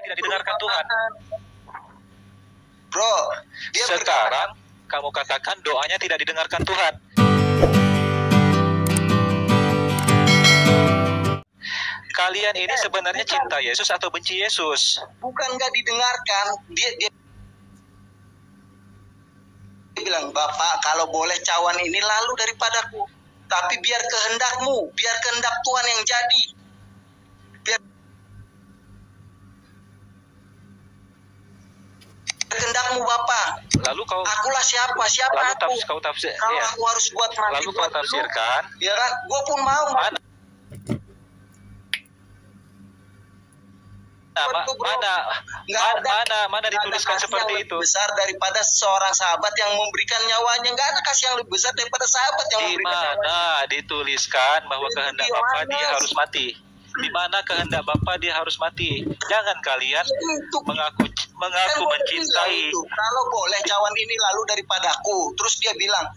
tidak didengarkan Tuhan. Bro, Sekarang kamu katakan doanya tidak didengarkan Tuhan. Kalian ini sebenarnya cinta Yesus atau benci Yesus? Bukan nggak didengarkan. Dia bilang, Bapak kalau boleh cawan ini lalu daripadaku. Tapi biar kehendakmu, biar kehendak Tuhan yang jadi. Biar kehendakmu Bapak. Lalu Akulah siapa aku. Kau tafsir. Kalau aku harus buat mati. Lalu kau tafsirkan. Ya kan, gue pun mau. Mana dituliskan seperti itu? Besar daripada seorang sahabat yang memberikan nyawanya. Nggak ada kasih yang lebih besar daripada sahabat yang memberikan nyawanya. Di mana dituliskan bahwa kehendak Bapa dia harus mati? Di mana kehendak Bapa dia harus mati? Jangan kalian mengaku mencintai. Kalau boleh cawan ini lalu daripadaku. Terus dia bilang,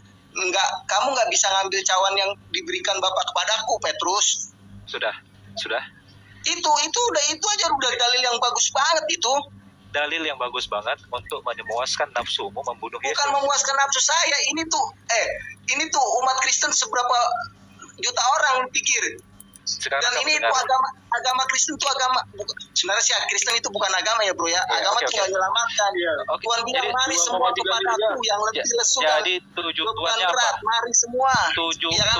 kamu nggak bisa ngambil cawan yang diberikan Bapak kepadaku, Petrus. Sudah. Itu aja udah dalil yang bagus banget itu. Dalil yang bagus banget untuk memuaskan nafsumu membunuh Yesus. Bukan memuaskan nafsu saya, ini tuh umat Kristen seberapa juta orang pikir. Sekarang dan ini itu agama Kristen itu agama, sebenarnya sih Kristen itu bukan agama ya bro ya, agama tinggal menyelamatkan. Tuhan bilang mari semua kepadaku yang lebih lesu dan beban berat, mari semua.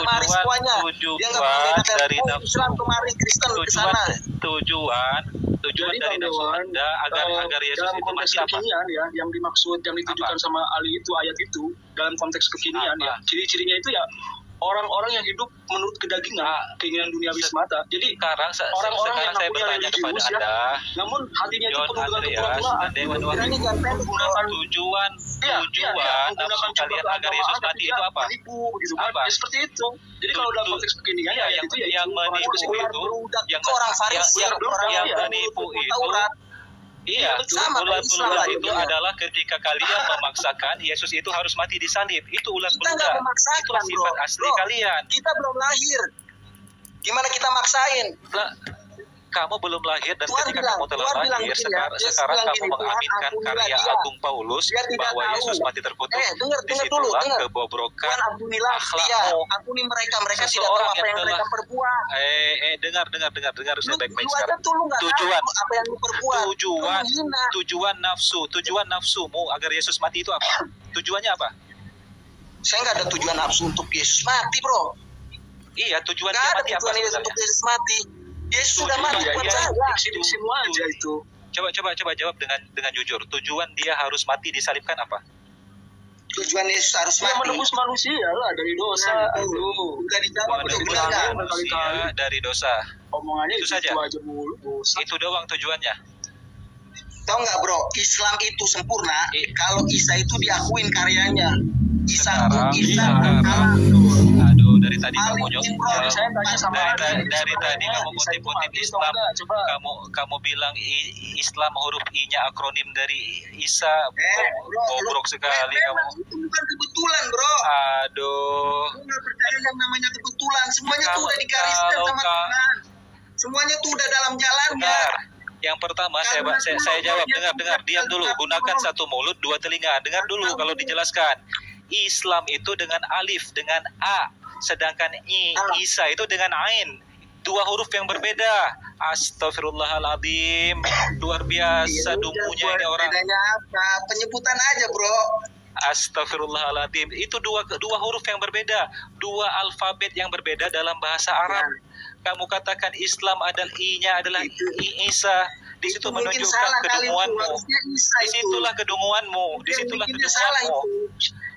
Mari semuanya. Dia nggak membedakan dari Islam kemari Kristen ke sana. Tujuan dari nafsu Anda agar Yesus itu masih apa? Ya, yang dimaksud yang ditujukan sama Ali itu ayat itu dalam konteks kekinian ya. Ciri-cirinya itu ya orang-orang yang hidup menurut kedagingan, keinginan duniawi semata. Jadi orang-orang yang saya bertanya kepada Anda, namun hatinya itu penuh dengan keputusan. Tujuan nafsu kalian agar Yesus mati itu apa? Menipu, gitu kan? Ya, seperti itu. Jadi kalau dalam konteks kekinian yang menipu itu, yang menipu itu. Iya, ulat itu adalah ketika kalian memaksakan Yesus itu harus mati di salib. Itu ulat bulu. Itulah sifat asli kalian. Kita belum lahir. Gimana kita maksain? Kamu belum lahir dan ketika kamu telah lahir, sekarang kamu mengaminkan karya Agung Paulus bahwa Yesus mati terkutuk. Disitulah kebobrokan akhlakmu. Ampuni mereka tidak tahu apa yang mereka perbuat. Dengar saya baik-baik sekarang. Tujuan nafsumu agar Yesus mati itu apa? Tujuannya apa? Saya nggak ada tujuan nafsu untuk Yesus mati, bro. Iya, tujuan dia mati apa? Untuk Yesus mati. Yesus sudah mati buat saya. Semua aja itu. Coba jawab dengan jujur. Tujuan dia harus mati disalibkan apa? Tujuan Yesus harus mati. Dia menebus manusia lah dari dosa. Udah dijawab manusia dari dosa. Omongannya itu saja. Itu doang tujuannya. Tahu nggak bro? Islam itu sempurna kalau Isa itu diakuin karyanya. Aduh, dari tadi kamu ngutip Islam. Kamu bilang Islam huruf I-nya akronim dari Isa. Bobrok sekali kamu. Itu bukan kebetulan, bro. Aduh. Aku nggak percaya yang namanya kebetulan. Semuanya tuh udah digariskan sama Tuhan. Semuanya tuh udah dalam jalannya. Yang pertama saya jawab, dengar, diam dulu. Gunakan satu mulut, dua telinga. Dengar dulu kalau dijelaskan. Islam itu dengan alif, dengan A. Sedangkan Isa itu dengan Ain. Dua huruf yang berbeda. Astagfirullahaladzim. Luar biasa dungunya ini orang. Bedanya apa? Penyebutan aja bro. Astagfirullahaladzim. Itu dua huruf yang berbeda. Dua alfabet yang berbeda dalam bahasa Arab. Kamu katakan Islam adalah I-nya adalah Isa. Di situ menunjukkan kedunguanmu. Disitulah kedunguanmu.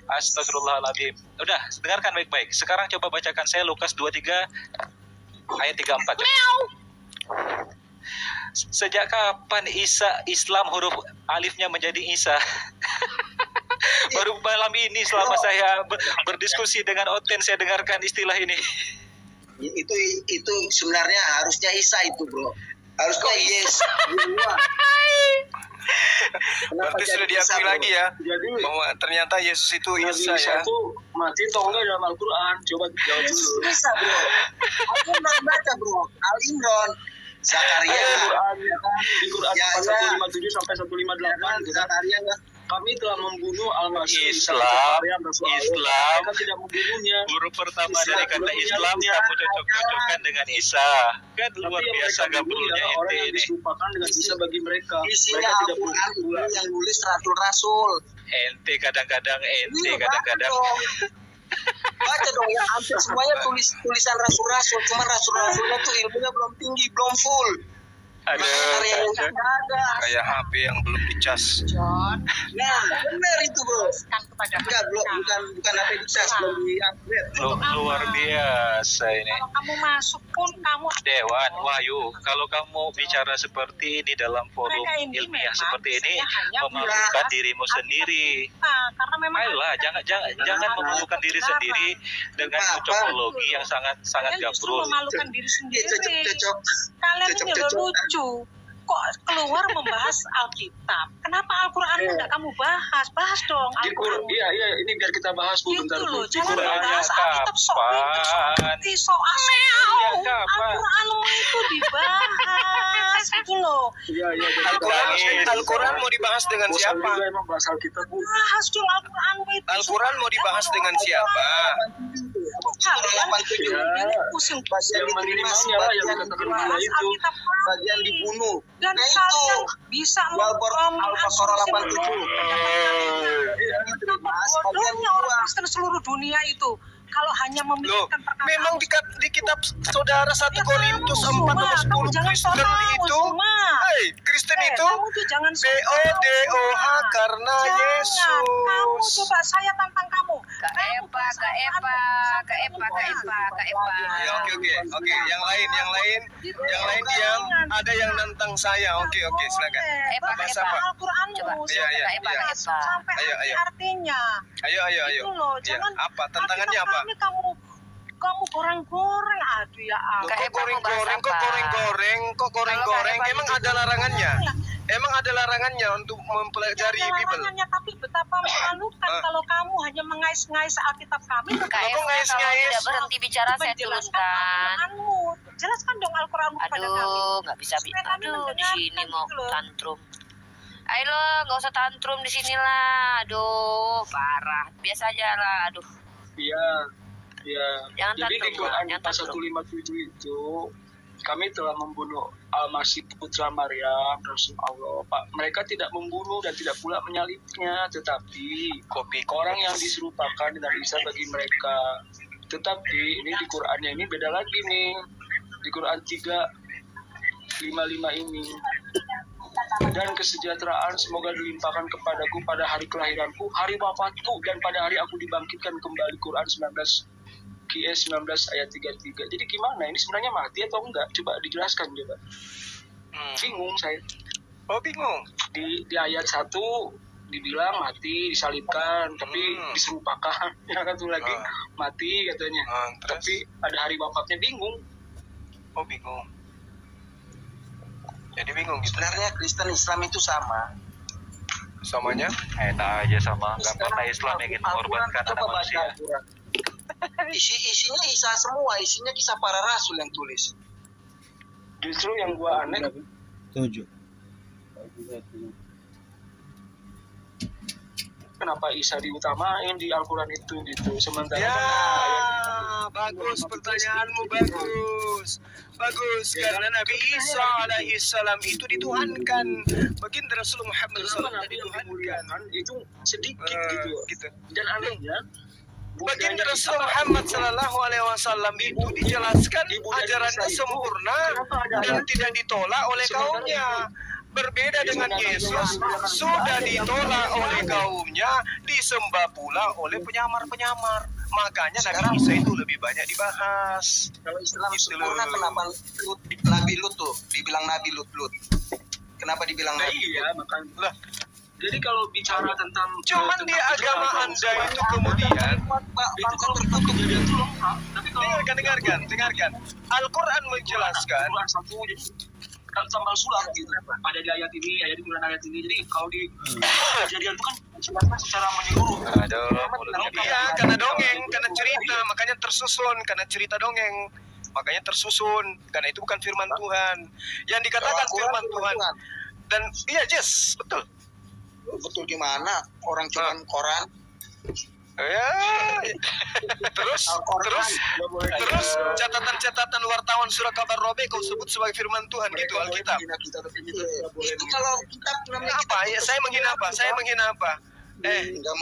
Astagfirullahaladzim. Udah, dengarkan baik-baik. Sekarang coba bacakan saya Lukas 23 ayat 34. Sejak kapan Islam huruf alifnya menjadi Isa? Baru malam ini selama saya berdiskusi dengan Oten saya dengarkan istilah ini. Itu sebenarnya harusnya Isa itu bro. Harusnya Yes. Berarti sudah diakui lagi ya bahwa ternyata Yesus itu Isa ya. Itu mati atau enggak dalam Al-Quran? Coba jawab dulu. Bisa bro. Aku pernah baca bro Al-Imran. Zakaria di Quran 157 sampai 158 Zakaria kami telah membunuh Al-Masih Islam mereka tidak membunuhnya. Huruf pertama dari kata Islam kamu cocok-cocokkan dengan Isa. Kan luar biasa gabrulnya orang yang ini. diserupakan dengan Isa bagi mereka. Isinya Al-Quran yang nulis rasul-rasul. Ente kadang-kadang Baca dong ya, hampir semuanya tulisan rasul-rasul. Cuman rasul-rasulnya tuh ilmunya belum tinggi, belum full. ada kayak HP yang belum dicas. John, nah benar itu bro. Enggak, bukan HP dicas, belum di-upgrade. Luar biasa ini. Kalau kamu masuk pun kamu Dewan Wahyu, kalau kamu bicara seperti ini dalam forum ilmiah seperti ini, memalukan dirimu sendiri. Karena memang Ayolah, jangan memalukan diri sendiri dengan cocokologi yang sangat gabrul. Memalukan diri sendiri. Cocok. Kalian ini udah lucu. Kok keluar membahas Alkitab? Kenapa Al-Quran nggak kamu bahas? Bahas dong Al-Quran. Iya, ini biar kita bahas Bu bentar. Gitu loh, Bu. jangan membahas Alkitab seperti Al-Quran itu dibahas gitu loh. Iya. Al-Quran mau dibahas dengan siapa? Emang bahas Alkitab Bu. Bahas dong Al-Quran itu. Al-Quran mau dibahas dengan siapa? Kalian pusing Yang minimalnya lah yang dikatakan Allah itu. Bagian dibunuh. dan Nah, kalian itu. bisa Al-Baqarah 87. bodohnya orang Kristen seluruh dunia itu kalau hanya memikirkan perkataan. Memang di kitab saudara 1 Korintus 4 ayat 10 Kristen itu, Kristen itu kamu tuh jangan BODOH karena Yesus. Kamu coba saya tantang kamu. Kak Epa. Ya, oke. Yang lain diam. Ada yang nantang saya. Oke, silakan. Bahas apa? Al-Quranmu. Coba. Iya. Sampai Ayo. artinya. Ayo. Itu loh, Ya, jangan apa tantangannya apa? Ini kamu goreng-goreng, aduh ya Loh, Allah. kok goreng-goreng? Emang ada larangannya? Emang ada larangannya untuk mempelajari Bible? Larangannya, tapi betapa memalukan kalau kamu hanya mengais-ngais Alkitab kami. Kak Epa, ngais-ngais? kalau tidak berhenti bicara saya turunkan. Al-Quranmu. Jelaskan dong Al-Quranmu kepada kami. Aduh, nggak bisa. Supaya kami Aduh, di sini mendengarkan mau gitu loh. tantrum. Ayo lo, nggak usah tantrum di sini lah. Aduh, parah. Biasa aja lah. Aduh. Iya. Jangan Jadi di tantrum, Quran jangan pasal tantrum. 157 itu kami telah membunuh Al-Masih putra Maryam Rasul Allah. Pak, mereka tidak membunuh dan tidak pula menyalibnya, tetapi orang yang diserupakan dengan Isa bagi mereka. Tetapi ini di Qurannya ini beda lagi nih. Di Quran 3:55 ini. Dan kesejahteraan semoga dilimpahkan kepadaku pada hari kelahiranku, hari wafatku, dan pada hari aku dibangkitkan kembali. Quran 19 ayat 33. Jadi gimana? Ini sebenarnya mati atau enggak? Coba dijelaskan coba. Bingung saya. Oh, bingung. Di ayat 1 dibilang mati, disalibkan, tapi diserupakan. Ya kan tuh lagi mati katanya. Tapi ada hari wafatnya, bingung. Oh, bingung. Jadi bingung gitu. Sebenarnya Kristen Islam itu sama. Samanya? Enak aja sama. Gak pernah Islam ingin mengorbankan anak manusia. Isinya Isa semua, isinya kisah para rasul yang tulis. Justru yang gua aneh 7. kenapa Isa diutamain di Al-Quran itu gitu. Sementara bagus, pertanyaanmu bagus karena Nabi Isa alaihi salam itu dituhankan, baginda Rasul Muhammad SAW dituhankan, itu sedikit gitu. Dan anehnya baginda Rasul Muhammad Sallallahu Alaihi Wasallam itu dijelaskan ajarannya sempurna dan tidak ditolak oleh kaumnya. Berbeda dengan Yesus, sudah ditolak oleh kaumnya, disembah pula oleh penyamar-penyamar. Makanya Nabi Isa itu lebih banyak dibahas. Kalau Islam sempurna, kenapa Nabi Lut tuh dibilang Nabi Lut? Kenapa dibilang Nabi? Iya, makanya. Jadi kalau bicara tentang cuman di agama Anda itu kemudian itu kalau tentang kejadian itu lengkap. Tapi kalau dengarkan. Al-Quran menjelaskan satu jadi sambal sulam gitu. Ada di ayat ini, ada di ayat ini. Jadi kalau di kejadian itu kan jelaskan secara menyeluruh. Iya, karena dongeng, karena cerita, makanya tersusun karena cerita dongeng. makanya tersusun. Karena itu bukan firman Tuhan. Yang dikatakan firman Tuhan. Dan iya, Jess, betul. Betul gimana? Orang cuma koran. Ya, terus catatan wartawan surat kabar robe kau sebut sebagai firman Tuhan gitu Alkitab. Itu kalau kitab namanya apa? Ya, saya menghina apa? Saya menghina apa?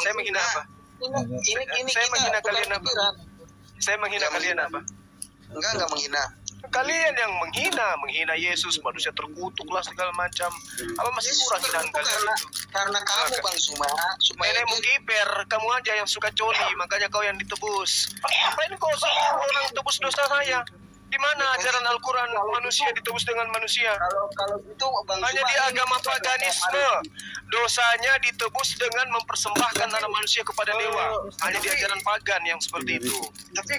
Saya menghina apa? Ini saya menghina kalian apa? Saya menghina kalian apa? Enggak menghina. Kalian yang menghina Yesus, manusia terkutuk lah segala macam. Apa masih kurang hinaan kalian? Karena kamu Bang Suma nenekmu kiper, kamu aja yang suka coli, makanya kau yang ditebus. Ngapain kau suruh orang tebus dosa saya? Di mana ajaran Al-Quran manusia ditebus dengan manusia? Kalau itu Bang hanya di agama paganisme dosanya ditebus dengan mempersembahkan anak manusia kepada dewa. Hanya di ajaran pagan yang seperti itu. Tapi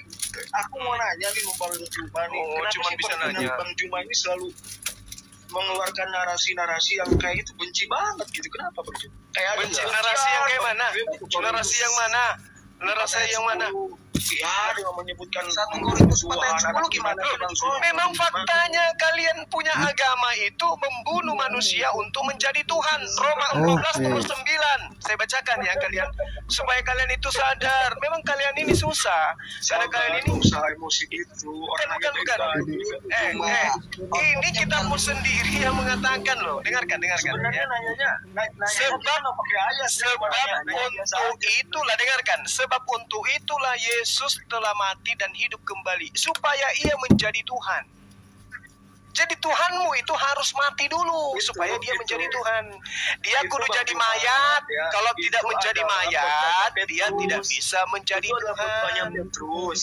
aku mau nanya nih Bang Juma nih. Kenapa cuma bisa nanya? Bang Juma ini selalu mengeluarkan narasi-narasi yang kayak itu benci banget gitu. Kenapa Bang Juma? Kayak benci narasi yang kayak mana? Narasi yang mana? Narasi yang mana? Ya, dengan menyebutkan 1 Korintus 4:10 gimana? Memang faktanya kalian punya agama itu membunuh manusia untuk menjadi Tuhan. Roma 14:9. Saya bacakan ya kalian supaya kalian itu sadar. Memang kalian ini susah. Karena kalian ini usaha emosi itu. Bukan. Ini kitabmu sendiri yang mengatakan loh. Dengarkan ya. Sebenarnya nanyanya Sebab untuk itulah, dengarkan. Sebab untuk itulah Yesus telah mati dan hidup kembali supaya ia menjadi Tuhan. Jadi Tuhanmu itu harus mati dulu supaya dia menjadi Tuhan. Dia kudu jadi mayat. Kalau tidak menjadi mayat, dia tidak bisa menjadi Tuhan.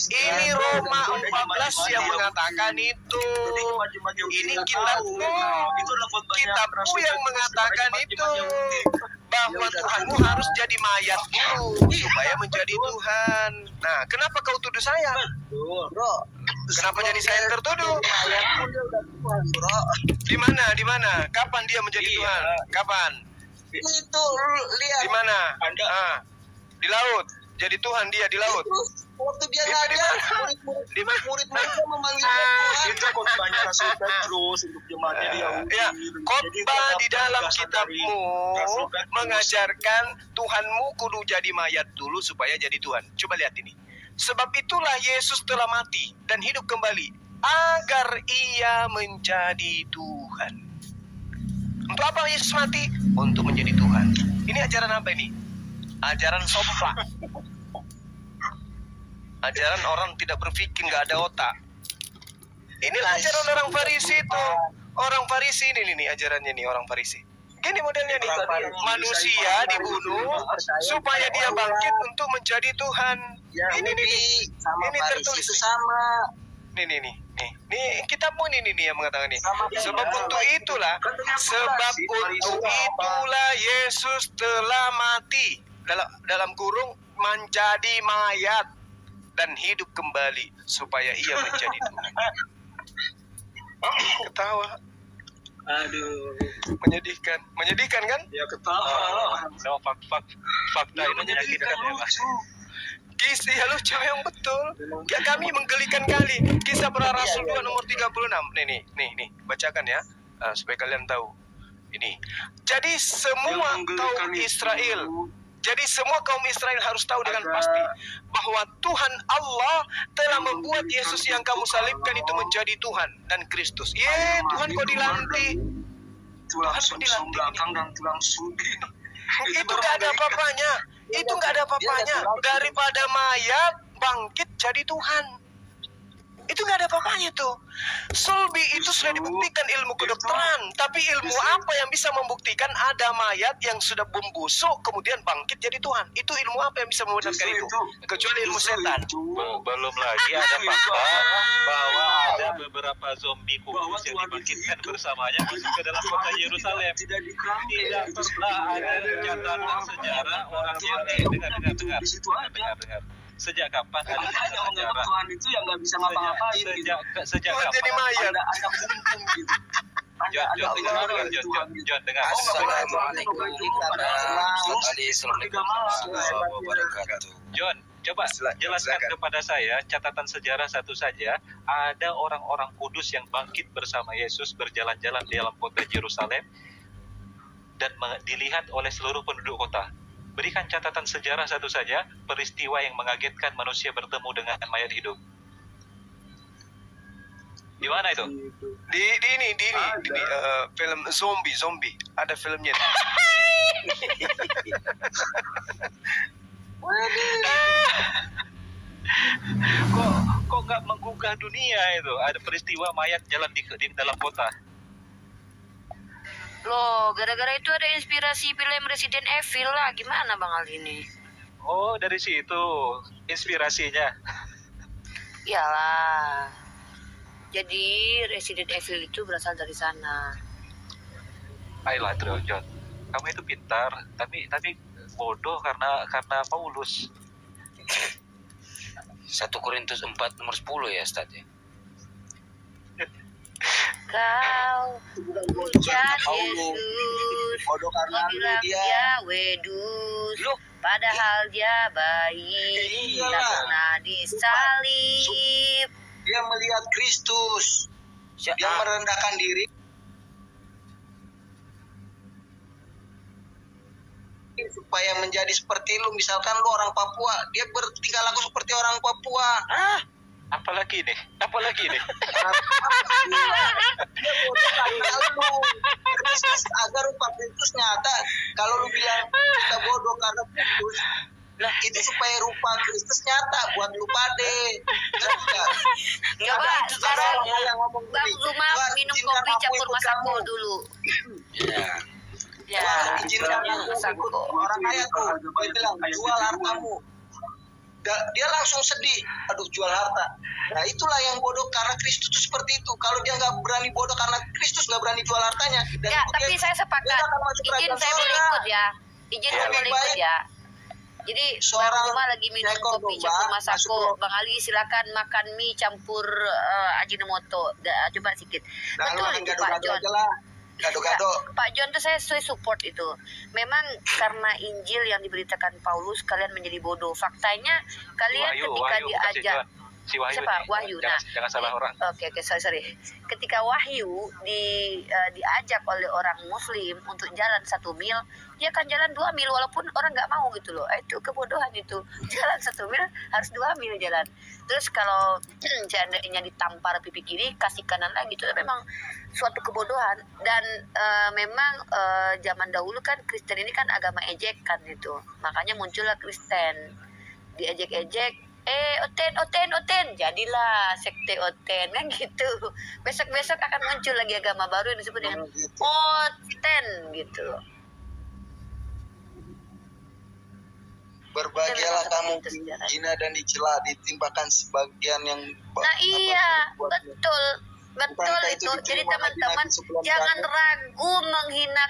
Ini Roma 14 yang mengatakan itu. Ini kitabmu yang mengatakan itu. Bahwa Tuhanmu harus jadi mayat dulu supaya menjadi Tuhan. Nah, kenapa kau tuduh saya? Kenapa jadi saya yang tertuduh? Di mana? Kapan dia menjadi Tuhan? Kapan? Itu lihat. Di mana? Di laut. Jadi Tuhan dia di laut. Waktu dia ngajar, murid-muridnya memanggil Tuhan. Itu khotbahnya Rasul Petrus untuk jemaatnya di Yahudi. Ya, khotbah di dalam kitabmu mengajarkan Tuhanmu kudu jadi mayat dulu supaya jadi Tuhan. Coba lihat ini. Sebab itulah Yesus telah mati dan hidup kembali agar ia menjadi Tuhan. Untuk apa Yesus mati? Untuk menjadi Tuhan. Ini ajaran apa ini? Ajaran somplak. Ajaran orang tidak berpikir, nggak ada otak. Inilah ajaran orang Farisi itu. Orang Farisi ini nih ajarannya nih orang Farisi. Gini modelnya nih. Manusia dibunuh supaya dia bangkit untuk menjadi Tuhan. Ini tertulis itu sama. Nih kitabmu ini yang mengatakan ini. Sebab untuk itulah Yesus telah mati dalam kurung menjadi mayat dan hidup kembali supaya ia menjadi Tuhan. Ketawa. Aduh, menyedihkan kan? Ya ketawa. Fakta ini menyedihkan ya Pak. Kisah lucu yang betul. Ya, kami menggelikan kali. Kisah para Rasul 2 nomor 36. Nih, bacakan ya supaya kalian tahu. Ini. Jadi semua kaum Israel harus tahu dengan pasti bahwa Tuhan Allah telah membuat Yesus yang kamu salibkan itu menjadi Tuhan dan Kristus. Tuhan kok dilantik. Tulang sum belakang dan tulang sulbi. Itu nggak ada apa-apanya. Itu nggak ada apa-apanya. Daripada mayat bangkit jadi Tuhan. Itu nggak ada apa-apanya tuh. Sulbi itu sudah dibuktikan ilmu kedokteran. Tapi ilmu apa yang bisa membuktikan ada mayat yang sudah membusuk kemudian bangkit jadi Tuhan? Itu ilmu apa yang bisa membenarkan itu? Kecuali ilmu setan. Belum lagi ada fakta bahwa ada beberapa zombie kudus yang dibangkitkan bersamanya masuk ke dalam kota Yerusalem. Tidak pernah ada catatan sejarah orang yang dengar. Sejak kapan ada sejarah Tuhan itu yang nggak bisa ngapa-ngapain sejak kapan jadi mayat? ada buntung gitu. John, dengar. Assalamualaikum warahmatullahi wabarakatuh. John, Coba jelaskan kepada saya catatan sejarah satu saja. Ada orang-orang kudus yang bangkit bersama Yesus berjalan-jalan di dalam kota Yerusalem dan dilihat oleh seluruh penduduk kota. Berikan catatan sejarah satu saja, peristiwa yang mengagetkan manusia bertemu dengan mayat hidup. Di mana itu? Di film zombie ada filmnya. Kok nggak menggugah dunia itu? Ada peristiwa mayat jalan di dalam kota. Loh, gara-gara itu ada inspirasi film Resident Evil lah. Gimana Bang Ali ini? Oh, dari situ inspirasinya. Iyalah. Jadi Resident Evil itu berasal dari sana. Ayolah, John. Kamu itu pintar, tapi bodoh karena Paulus. 1 Korintus 4 nomor 10 ya, Ustaz ya. Kau pucat Yesus, bodoh karena dia wedus, padahal dia baik, tak pernah disalib. Dia melihat Kristus, dia merendahkan diri supaya menjadi seperti lu. Misalkan lu orang Papua, dia bertingkah laku seperti orang Papua. Apalagi nih? Kristus, agar rupa Kristus nyata. Kalau lu bilang kita bodoh karena Kristus, itu supaya rupa Kristus nyata buat lu pade. Enggak, Pak. Sekarang Bang Zuma minum kopi campur masako dulu. Ya. Orang kaya tuh, dia bilang jual hartamu. Dia langsung sedih, aduh jual harta. Nah itulah yang bodoh karena Kristus itu seperti itu. Kalau dia nggak berani bodoh karena Kristus nggak berani jual hartanya. Dan ya, tapi saya sepakat. Izin saya boleh ikut ya. Jadi Bang Zuma lagi minum kopi campur masako. Bang Ali silakan makan mie campur Ajinomoto. Coba sedikit. Betul itu Pak John. Gado-gado. Pak John tuh saya support itu. Memang karena Injil yang diberitakan Paulus kalian menjadi bodoh. Faktanya kalian ketika diajak si Wahyu siapa? nih. Wahyu. Jangan salah orang. Oke, sorry. Ketika Wahyu diajak oleh orang Muslim untuk jalan 1 mil, dia akan jalan 2 mil walaupun orang nggak mau gitu loh. Itu kebodohan itu. Jalan 1 mil harus 2 mil jalan. Terus kalau seandainya ditampar pipi kiri, kasih kanan lagi, itu memang suatu kebodohan. Dan memang zaman dahulu kan Kristen ini kan agama ejekan itu. Makanya muncullah Kristen. Diejek-ejek. Oten, jadilah sekte Oten kan gitu. Besok akan muncul lagi agama baru yang disebut dengan Oten gitu. Berbahagialah kamu hina dan dicela, ditimpakan sebagian yang betul itu. Jadi teman-teman jangan ragu menghina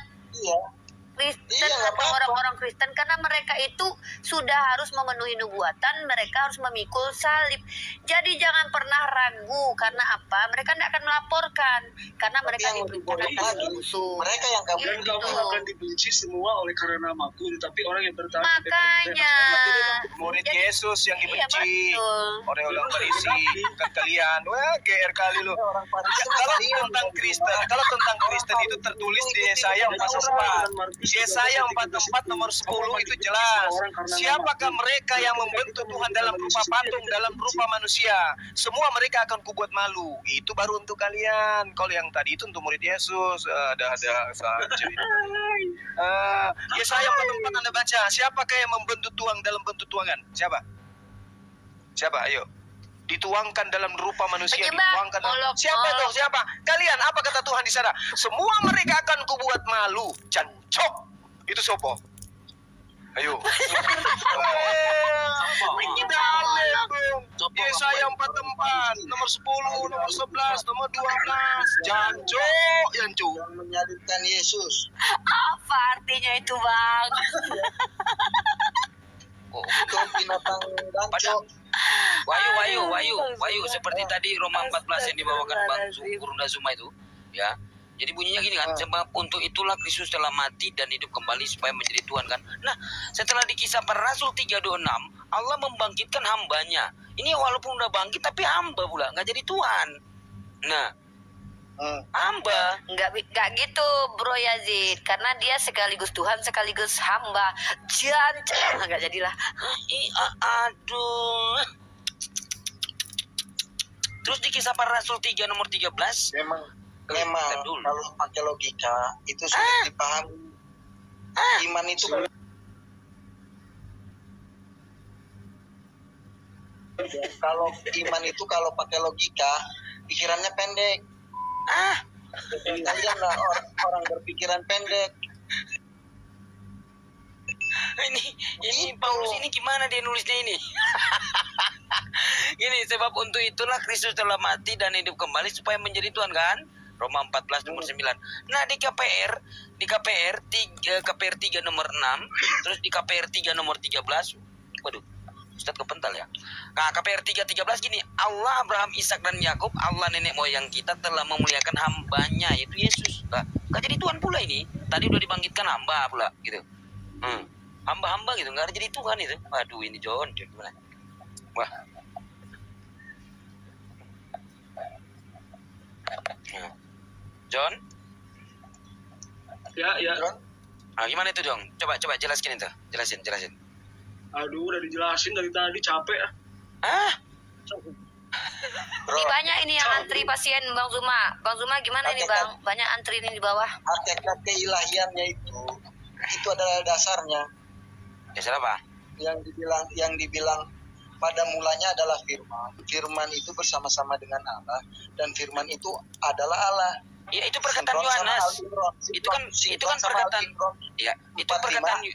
Kristen atau orang-orang Kristen, karena mereka itu sudah harus memenuhi nubuatan, mereka harus memikul salib. Jadi jangan pernah ragu. Karena apa? Mereka tidak akan melaporkan karena mereka diberitakan musuh. Mereka yang dan kamu akan dibenci semua oleh karena namaku, tetapi orang yang bertahan makanya murid Yesus yang dibenci oleh orang Farisi. Kan kalian GR kali lu. Kalau tentang Kristen itu tertulis di Yesaya 44. Yesaya 44 nomor 10 itu jelas. Siapakah mereka yang membentuk Tuhan dalam rupa patung, dalam rupa manusia? Semua mereka akan kubuat malu. Itu baru untuk kalian. Kalau yang tadi itu untuk murid Yesus. Ada saja. Yesaya 44 Anda baca. Siapakah yang membentuk Tuhan dalam bentuk tuangan? Siapa? Ayo. Dituangkan dalam rupa manusia, dituangkan siapa? Kalian, apa kata Tuhan di sana? Semua mereka akan kubuat malu. Cancok. Itu sopo. Ayo. Yesaya 44 nomor 10, nomor 11, nomor 12. Cancok, Yancu. Yang menyalibkan Yesus. Apa artinya itu, Bang? Itu binatang gancok. Wahyu seperti tadi Roma 14 yang dibawakan Bang Gurunda Zuma itu, ya. Jadi bunyinya gini kan, sebab untuk itulah Kristus telah mati dan hidup kembali supaya menjadi Tuhan kan. Nah, setelah di Kisah Para Rasul 3:26, Allah membangkitkan hambanya. Ini walaupun udah bangkit tapi hamba pula, nggak jadi Tuhan. Nah, hamba. Nggak gitu Bro Yazid, karena dia sekaligus Tuhan sekaligus hamba. Nggak jadilah. Aduh. Terus di Kisah Para Rasul 3 nomor 13. Memang kalau pakai logika itu sulit dipahami. Iman itu kalau iman itu kalau pakai logika pikirannya pendek. Kalian lah orang berpikiran pendek. Ini Paulus ini gimana dia nulisnya ini? Gini, sebab untuk itulah Kristus telah mati dan hidup kembali supaya menjadi Tuhan kan? Roma 14 nomor 9. Nah, di KPR 3 nomor 6, terus di KPR 3 nomor 13. Waduh, Ustaz kepental ya. Nah, KPR 3:13 gini, Allah Abraham, Ishak dan Yakub, Allah nenek moyang kita telah memuliakan hambanya yaitu Yesus. Nah, gak jadi Tuhan pula ini. Tadi udah dibangkitkan hamba pula gitu. Hamba-hamba gitu, nggak ada jadi Tuhan itu. Waduh, ini John gimana? Wah. John? Ya. Gimana itu John? Coba jelasin itu. Jelasin. Aduh, udah dijelasin dari tadi, capek ya. Ini banyak ini yang antri pasien Bang Zuma. Bang Zuma gimana ini Bang? Banyak antri ini di bawah. Hakikat keilahiannya itu adalah dasarnya. Dasar apa? Yang dibilang pada mulanya adalah firman. Firman itu bersama-sama dengan Allah dan firman itu adalah Allah. Ya, itu perkataan Yohanes. Itu kan perkataan. Ya, itu perkataan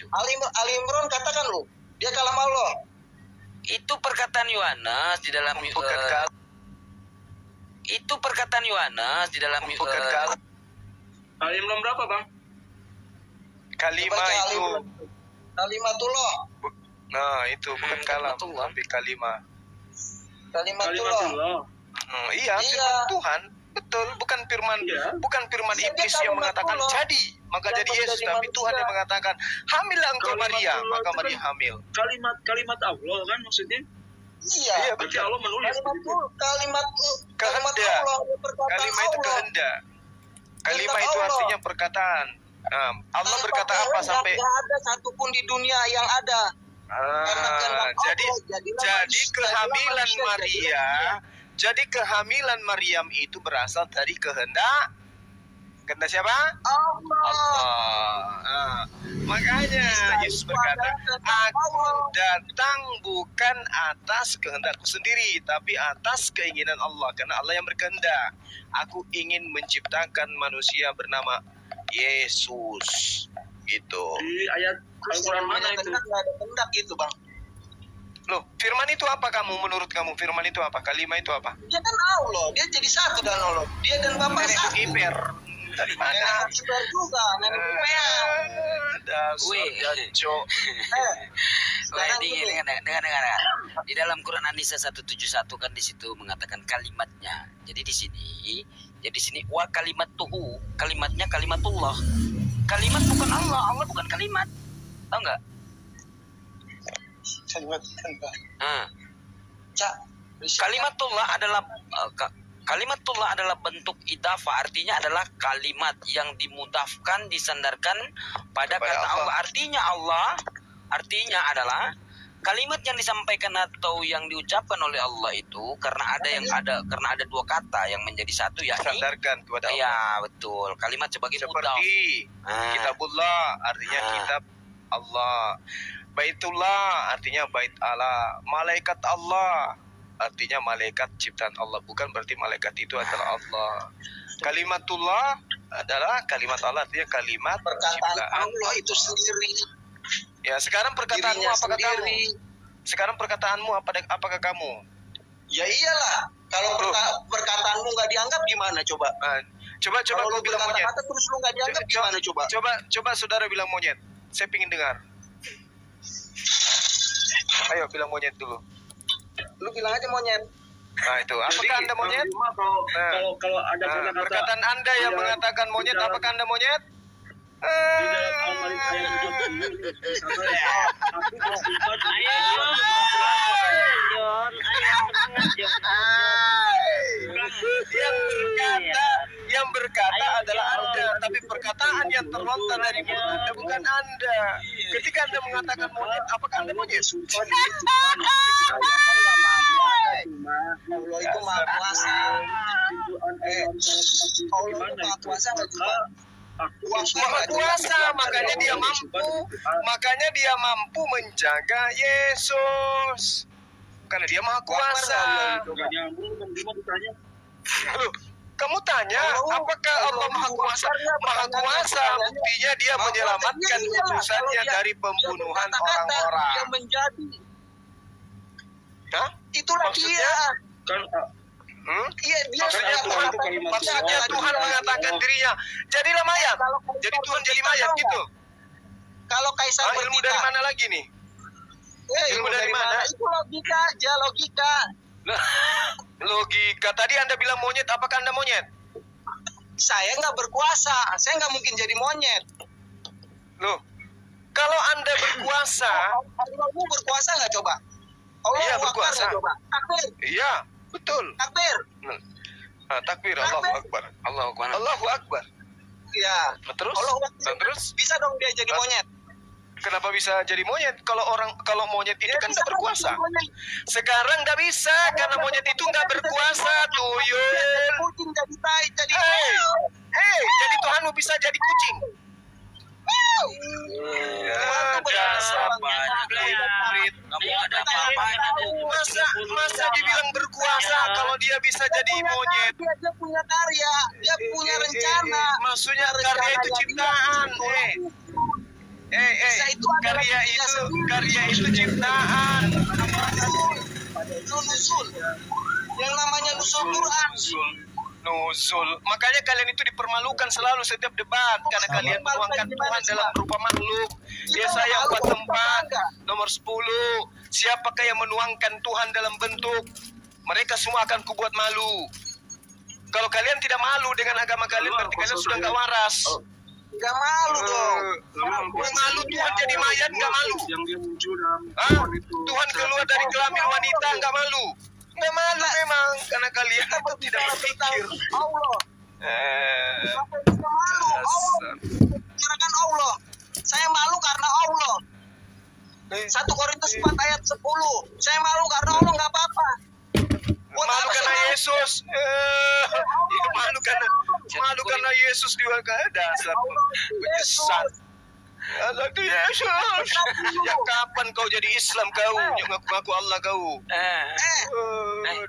Ali Imran katakan lu, dia kalam Allah. Itu perkataan Yohanes di dalam itu perkataan Yohanes di dalam Ali Imran berapa, Bang? Kalimat itu Kalimatullah. Nah, itu bukan kalam, tapi kalimat. Kalimatullah. Iya, firman Tuhan. Betul, bukan firman iblis yang mengatakan jadi, maka jadi Yesus, tapi Tuhan yang mengatakan hamillah engkau Maria, maka Maria hamil. Kalimat Allah kan maksudnya? Iya, berarti Allah menulis kalimat kehendak. Kalimat itu kehendak. Kalimat itu artinya perkataan. Allah berkata apa sampai? Tidak ada satupun di dunia yang ada. Jadi kehamilan Maria. Jadi kehamilan Maryam itu berasal dari kehendak siapa? Allah. Makanya Yesus berkata, aku datang bukan atas kehendakku sendiri, tapi atas keinginan Allah. Karena Allah yang berkehendak. Aku ingin menciptakan manusia bernama Yesus. Gitu. Di ayat Al-Quran mana itu? Nggak ada kehendak gitu, Bang. Loh, firman itu apa menurut kamu? Firman itu apa? Kalimat itu apa? Dia kan Allah, dia jadi satu dan Allah. Dia dan Bapa satu. Kiper. Dari mana? Kiper juga, nenek kiper. Dengar. Di dalam Quran An-Nisa 171 kan di situ mengatakan kalimatnya. Jadi di sini wa kalimatuhu, kalimatnya kalimatullah. Kalimat bukan Allah, Allah bukan kalimat. Tahu enggak? Kalimatullah adalah bentuk idafah, artinya adalah kalimat yang dimudafkan, disandarkan pada kata Allah. Artinya adalah kalimat yang disampaikan atau yang diucapkan oleh Allah itu karena ada dua kata yang menjadi satu, yakni sandarkan kepada Allah. Ya, betul. Kalimat sebagai mudaf. Seperti kitabullah artinya kitab Allah. Baitullah artinya bait Allah. Malaikat Allah artinya malaikat ciptaan Allah, bukan berarti malaikat itu adalah Allah. Kalimatullah adalah kalimat Allah, artinya kalimat perkataan Allah itu sendiri. Ya, sekarang perkataanmu apakah kamu? Sekarang perkataanmu apakah kamu? Ya iyalah. Kalau perkataanmu nggak dianggap gimana coba? Coba kau bilang monyet. Terus lu nggak dianggap gimana coba? Coba saudara bilang monyet. Saya ingin dengar. Ayo bilang monyet dulu. Lu bilang aja monyet. Nah itu, apakah Anda monyet? Kalau ada perkataan Anda yang mengatakan monyet, apakah Anda monyet? Di dalam Yang berkata adalah Anda, tapi perkataan yang terlontar dari mulut Anda bukan Anda. Ketika Anda mengatakan monyet, apakah Anda monyet? Allah itu maha kuasa. Allah itu maha kuasa nggak juga? Maha kuasa, makanya dia mampu menjaga Yesus karena dia maha kuasa. Loh, kamu tanya apakah Allah maha kuasa? Maha kuasa, buktinya dia menyelamatkan utusannya dari pembunuhan orang-orang. Dia menjadi. Hah? Itulah dia. Iya, dia maksudnya Tuhan mengatakan dirinya jadilah mayat. Jadi Tuhan jadi mayat gitu. Kalau Kaisar ilmu dari mana lagi nih? Ilmu dari mana? Itu logika aja, logika. Logika. Tadi Anda bilang monyet, apakah Anda monyet? Saya nggak berkuasa, saya nggak mungkin jadi monyet. Loh, kalau Anda berkuasa, Allahmu berkuasa nggak coba? Allah iya berkuasa. Coba. Takbir. Iya, betul. Takbir. Takbir. Allahu Akbar. Allahu Akbar. Iya. Terus? Terus? Bisa dong dia jadi monyet. Kenapa bisa jadi monyet? Kalau monyet itu kan nggak berkuasa. Sekarang nggak bisa karena monyet itu nggak berkuasa, tuyul. Kucing jadi tai, jadi. Jadi Tuhanmu bisa jadi kucing. Masa dibilang berkuasa kalau dia bisa jadi monyet? Dia punya karya, dia punya rencana. Maksudnya karya itu ciptaan. Karya itu ciptaan. Nusul. Yang namanya nusul Quran. Nuzul. Makanya kalian itu dipermalukan selalu setiap debat karena kalian menuangkan Tuhan dalam berupa makhluk. Yesaya 44 nomor 10. Siapakah yang menuangkan Tuhan dalam bentuk? Mereka semua akan kubuat malu. Kalau kalian tidak malu dengan agama kalian, berarti kalian sudah nggak waras. Nggak malu dong. Malu Tuhan jadi mayat nggak malu. Tuhan keluar dari kelamin wanita nggak malu. Nggak malu memang karena kalian itu tidak berpikir. Allah. Malu Allah. Bicarakan Allah. Saya malu karena Allah. 1 Korintus 4 ayat 10. Saya malu karena Allah nggak apa-apa. Malu karena Yesus. Malu karena Yesus diwakil dasar penyesat. Satu Yesus. Ya kapan kau jadi Islam kau? Ngaku Allah kau.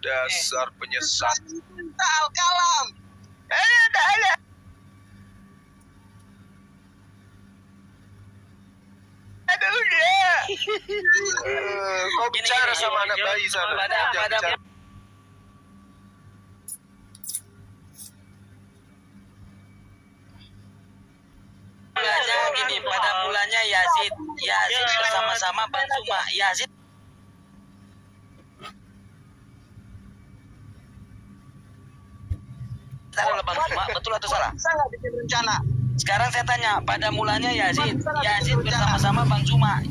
Dasar penyesat. Al-Kalam. Aduh dia. Kau bicara sama anak bayi sana. Gini, pada mulanya Yazid bersama-sama Bansuma. Yazid betul atau salah? Bisa nggak bikin rencana? Sekarang saya tanya, pada mulanya Yazid bersama-sama Bansuma.